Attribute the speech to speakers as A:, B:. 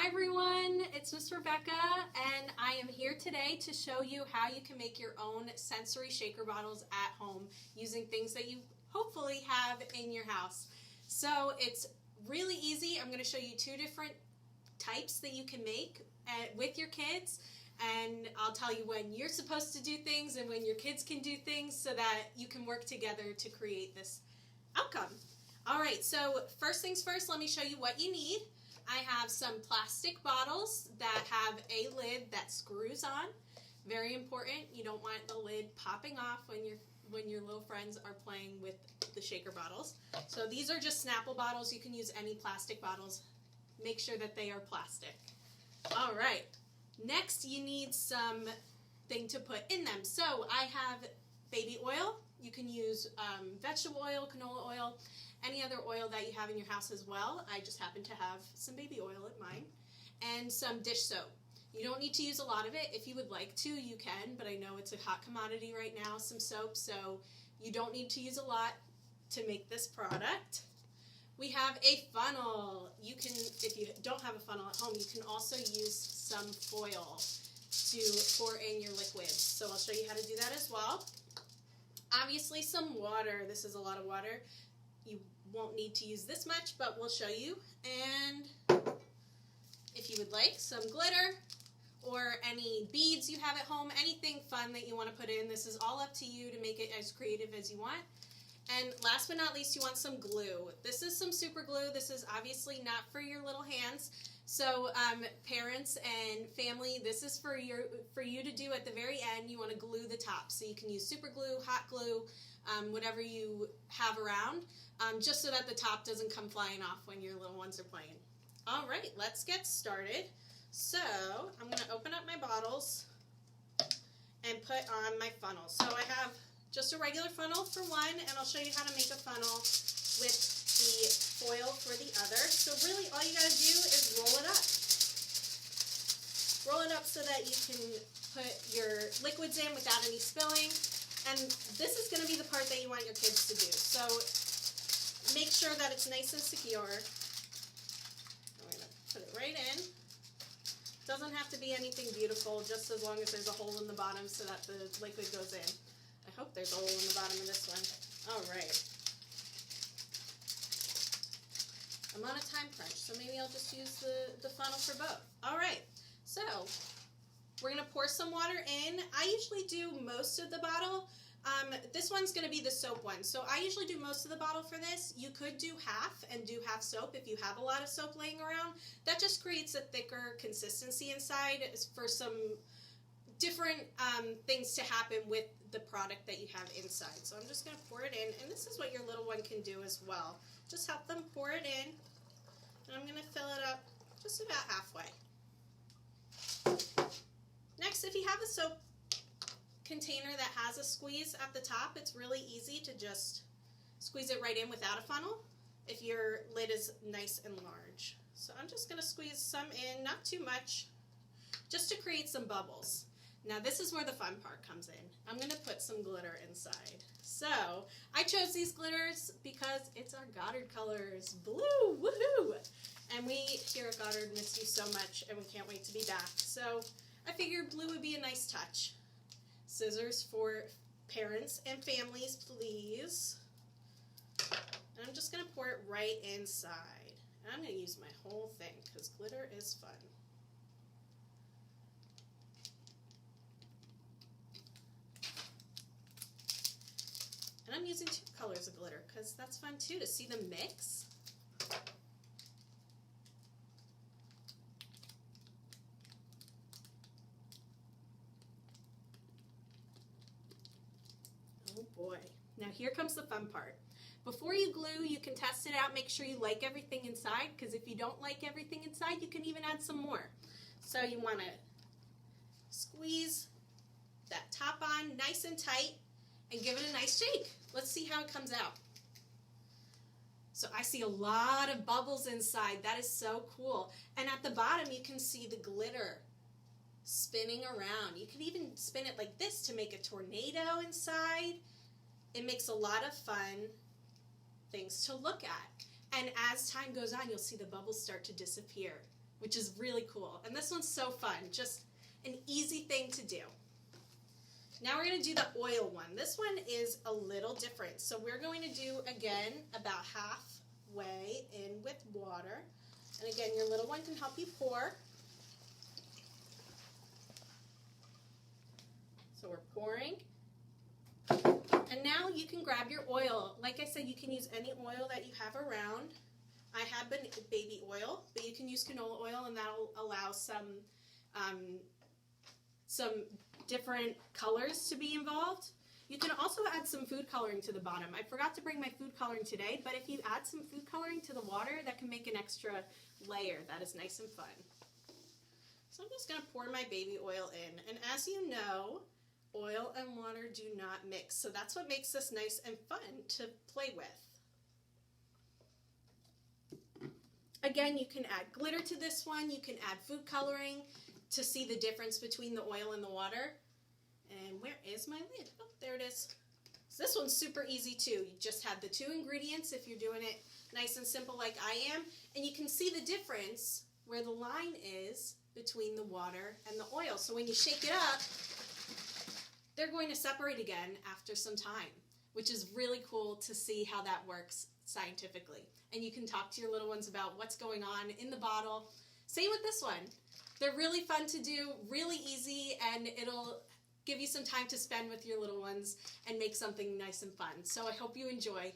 A: Hi everyone, it's Miss Rebecca and I am here today to show you how you can make your own sensory shaker bottles at home using things that you hopefully have in your house. So it's really easy. I'm going to show you two different types that you can make with your kids, and I'll tell you when you're supposed to do things and when your kids can do things so that you can work together to create this outcome. Alright, so first things first, let me show you what you need. I have some plastic bottles that have a lid that screws on. Very important. You don't want the lid popping off when your little friends are playing with the shaker bottles. So these are just Snapple bottles. You can use any plastic bottles. Make sure that they are plastic. All right. Next, you need something to put in them. So I have baby oil. You can use vegetable oil, canola oil, any other oil that you have in your house as well. I just happen to have some baby oil at mine. And some dish soap. You don't need to use a lot of it. If you would like to, you can, but I know it's a hot commodity right now, some soap, so you don't need to use a lot to make this product. We have a funnel. You can, if you don't have a funnel at home, you can also use some foil to pour in your liquids. So I'll show you how to do that as well. Obviously some water. This is a lot of water. You won't need to use this much, but we'll show you. And if you would like, some glitter or any beads you have at home, anything fun that you want to put in. This is all up to you to make it as creative as you want. And last but not least, you want some glue. This is some super glue. This is obviously not for your little hands. So parents and family, this is for you to do at the very end. You want to glue the top. So you can use super glue, hot glue, whatever you have around, just so that the top doesn't come flying off when your little ones are playing. All right, let's get started. So I'm going to open up my bottles and put on my funnel. So I have just a regular funnel for one, and I'll show you how to make a funnel with the foil for the other. So really all you got to do is roll it up. Roll it up so that you can put your liquids in without any spilling. And this is going to be the part that you want your kids to do. So make sure that it's nice and secure. I'm going to put it right in. Doesn't have to be anything beautiful, just as long as there's a hole in the bottom so that the liquid goes in. I hope there's a hole in the bottom of this one. All right. I'm on a time crunch, so maybe I'll just use the funnel for both. All right, so we're going to pour some water in. I usually do most of the bottle. This one's going to be the soap one. So I usually do most of the bottle for this. You could do half and do half soap if you have a lot of soap laying around. That just creates a thicker consistency inside for some different things to happen with the product that you have inside. So I'm just going to pour it in, and this is what your little one can do as well. Just help them pour it in, and I'm going to fill it up just about halfway. Next, if you have a soap container that has a squeeze at the top, it's really easy to just squeeze it right in without a funnel if your lid is nice and large. So I'm just going to squeeze some in, not too much, just to create some bubbles. Now this is where the fun part comes in. I'm going to put some glitter inside. So I chose these glitters because it's our Goddard colors. Blue, woohoo! And we here at Goddard miss you so much, and we can't wait to be back. So I figured blue would be a nice touch. Scissors for parents and families, please. And I'm just going to pour it right inside. And I'm going to use my whole thing because glitter is fun. And I'm using two colors of glitter because that's fun too, to see them mix. Oh boy. Now here comes the fun part. Before you glue, you can test it out, make sure you like everything inside, because if you don't like everything inside, you can even add some more. So you want to squeeze that top on nice and tight and give it a nice shake. Let's see how it comes out. So I see a lot of bubbles inside. That is so cool. And at the bottom, you can see the glitter spinning around. You can even spin it like this to make a tornado inside. It makes a lot of fun things to look at. And as time goes on, you'll see the bubbles start to disappear. which is really cool. And this one's so fun, just an easy thing to do. Now we're going to do the oil one. This one is a little different. So we're going to do, again, about halfway in with water. And again, your little one can help you pour. So we're pouring. And now you can grab your oil. Like I said, you can use any oil that you have around. I have baby oil, but you can use canola oil, and that'll allow some different colors to be involved. You can also add some food coloring to the bottom. I forgot to bring my food coloring today, but if you add some food coloring to the water, that can make an extra layer that is nice and fun. So I'm just going to pour my baby oil in. And as you know, oil and water do not mix. So that's what makes this nice and fun to play with. Again, you can add glitter to this one. You can add food coloring to see the difference between the oil and the water. And where is my lid? Oh, there it is. So this one's super easy too. You just have the 2 ingredients if you're doing it nice and simple like I am. And you can see the difference where the line is between the water and the oil. So when you shake it up, they're going to separate again after some time, which is really cool to see how that works scientifically. And you can talk to your little ones about what's going on in the bottle. Same with this one. They're really fun to do, really easy, and it'll give you some time to spend with your little ones and make something nice and fun. So I hope you enjoy.